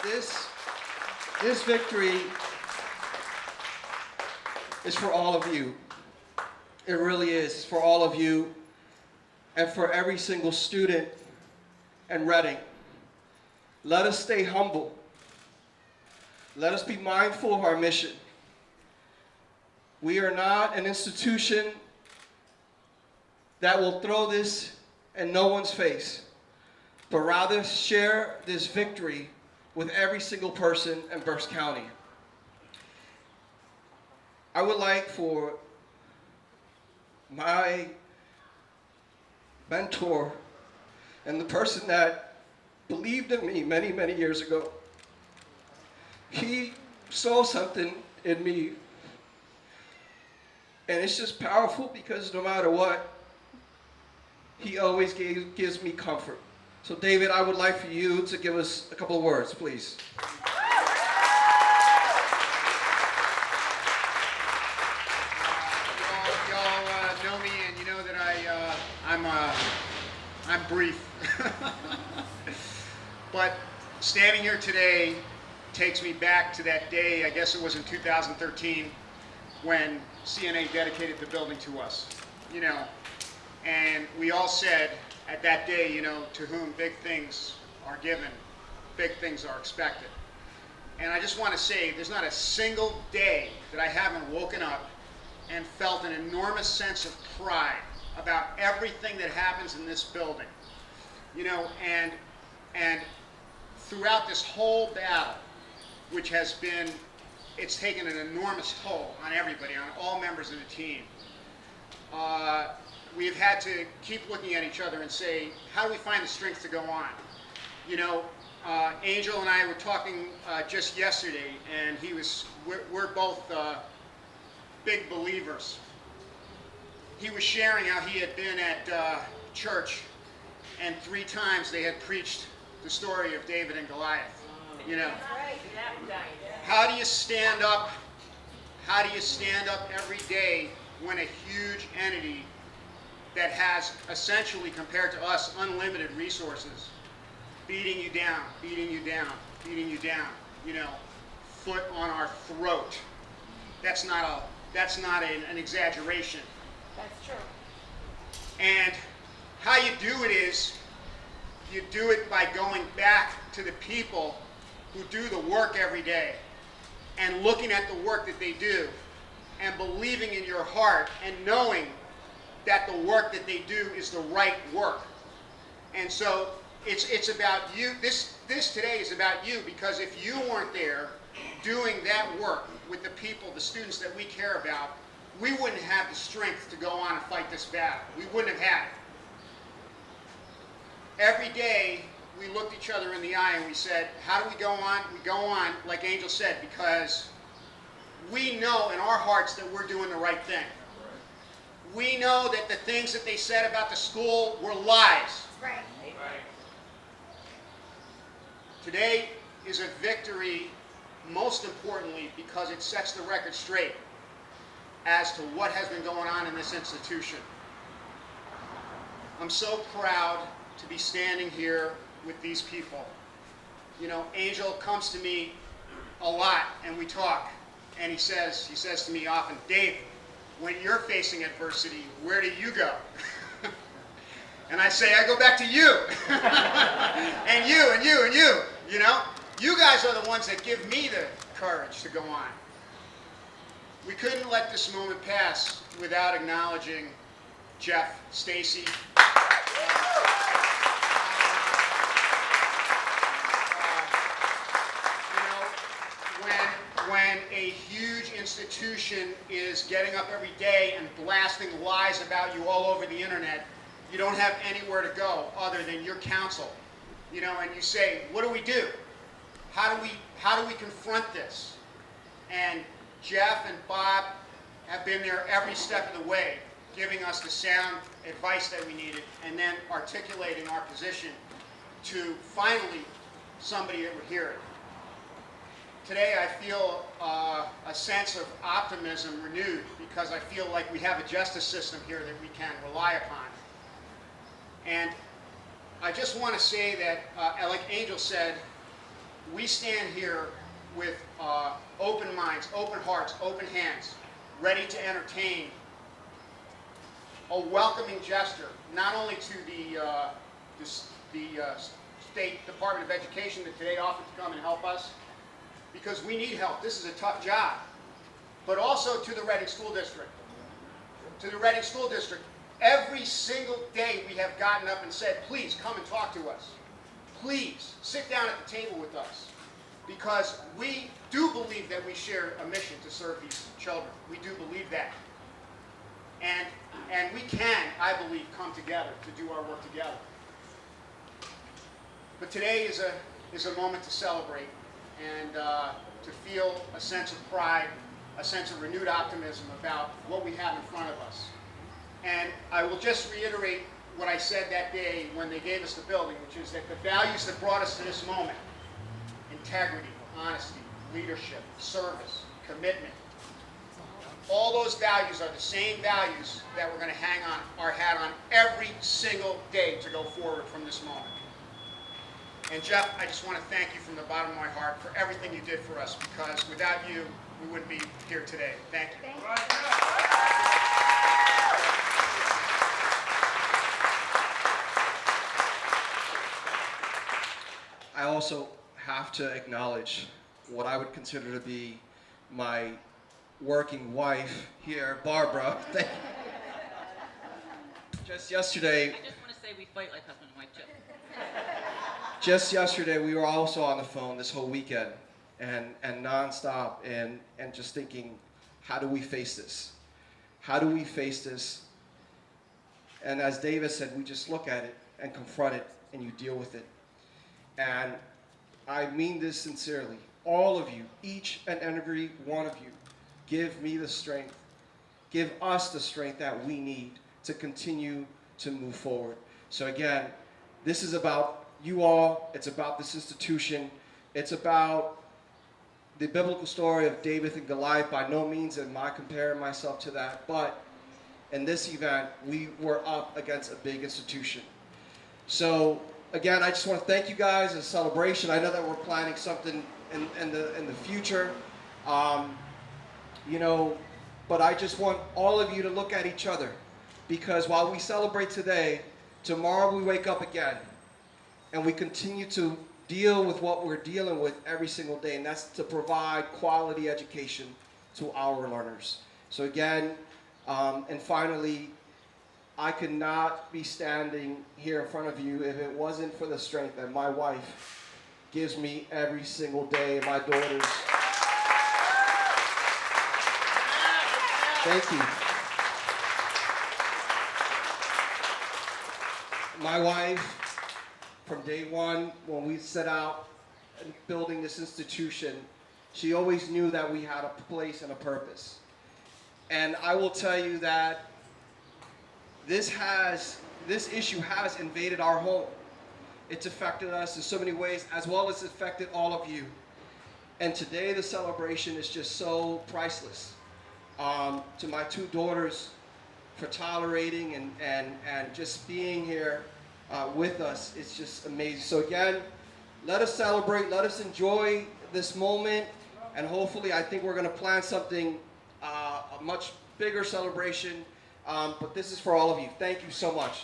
This victory is for all of you. It really is. It's for all of you and for every single student in Reading. Let us stay humble. Let us be mindful of our mission. We are not an institution that will throw this in no one's face, but rather share this victory with every single person in Berks County. I would like for my mentor and the person that believed in me many, many years ago, he saw something in me, and it's just powerful because no matter what, he always gives me comfort. So David, I would like for you to give us a couple of words, please. Y'all know me, and you know that I'm brief. But standing here today takes me back to that day, I guess it was in 2013, when CNA dedicated the building to us. And we all said at that day, to whom big things are given, big things are expected. And I just want to say, there's not a single day that I haven't woken up and felt an enormous sense of pride about everything that happens in this building. And throughout this whole battle, which has been, it's taken an enormous toll on everybody, on all members of the team. We've had to keep looking at each other and say, how do we find the strength to go on? Angel and I were talking just yesterday, and we're both big believers. He was sharing how he had been at church, and 3 times they had preached the story of David and Goliath. How do you stand up? How do you stand up every day when a huge entity that has essentially, compared to us, unlimited resources, beating you down, beating you down, beating you down, foot on our throat? That's not an exaggeration. That's true. And how you do it is, you do it by going back to the people who do the work every day and looking at the work that they do and believing in your heart and knowing that the work that they do is the right work. And so it's about you. This today is about you, because if you weren't there doing that work with the people, the students that we care about, we wouldn't have the strength to go on and fight this battle. We wouldn't have had it. Every day we looked each other in the eye and we said, how do we go on? We go on, like Angel said, because we know in our hearts that we're doing the right thing. We know that the things that they said about the school were lies. Right. Today is a victory, most importantly, because it sets the record straight as to what has been going on in this institution. I'm so proud to be standing here with these people. Angel comes to me a lot and we talk, and he says to me often, Dave, when you're facing adversity, where do you go? And I say, I go back to you. And you, and you, and you. You guys are the ones that give me the courage to go on. We couldn't let this moment pass without acknowledging Jeff, Stacy. When a huge institution is getting up every day and blasting lies about you all over the internet, you don't have anywhere to go other than your counsel. And you say, what do we do? How do we confront this? And Jeff and Bob have been there every step of the way, giving us the sound advice that we needed, and then articulating our position to finally somebody that would hear it. Today I feel a sense of optimism renewed, because I feel like we have a justice system here that we can rely upon. And I just want to say that, like Angel said, we stand here with open minds, open hearts, open hands, ready to entertain a welcoming gesture, not only to the State Department of Education that today offered to come and help us, because we need help. This is a tough job. But also to the Reading School District. To the Reading School District. Every single day we have gotten up and said, please come and talk to us. Please sit down at the table with us. Because we do believe that we share a mission to serve these children. We do believe that. And we can, I believe, come together to do our work together. But today is a moment to celebrate and to feel a sense of pride, a sense of renewed optimism about what we have in front of us. And I will just reiterate what I said that day when they gave us the building, which is that the values that brought us to this moment, integrity, honesty, leadership, service, commitment, all those values are the same values that we're going to hang on our hat on every single day to go forward from this moment. And Jeff, I just want to thank you from the bottom of my heart for everything you did for us, because without you, we wouldn't be here today. Thank you. I also have to acknowledge what I would consider to be my working wife here, Barbara. Thank you. Just yesterday, I just want to say we fight like husband and wife too. Just yesterday, we were also on the phone this whole weekend and nonstop and just thinking, how do we face this? How do we face this? And as David said, we just look at it and confront it and you deal with it. And I mean this sincerely. All of you, each and every one of you, give me the strength, give us the strength that we need to continue to move forward. So again, this is about you all, it's about this institution, it's about the biblical story of David and Goliath. By no means am I comparing myself to that, but in this event, we were up against a big institution. So again, I just want to thank you guys as a celebration. I know that we're planning something in the future, you know, but I just want all of you to look at each other, because while we celebrate today, tomorrow we wake up again. And we continue to deal with what we're dealing with every single day, and that's to provide quality education to our learners. So again, and finally, I could not be standing here in front of you if it wasn't for the strength that my wife gives me every single day, and my daughters. Thank you. My wife, from day one, when we set out and building this institution, she always knew that we had a place and a purpose. And I will tell you that this issue has invaded our home. It's affected us in so many ways, as well as affected all of you. And today the celebration is just so priceless. To my two daughters for tolerating and just being here with us, it's just amazing. So again, let us celebrate, let us enjoy this moment, and hopefully I think we're going to plan something, a much bigger celebration, but this is for all of you. Thank you so much.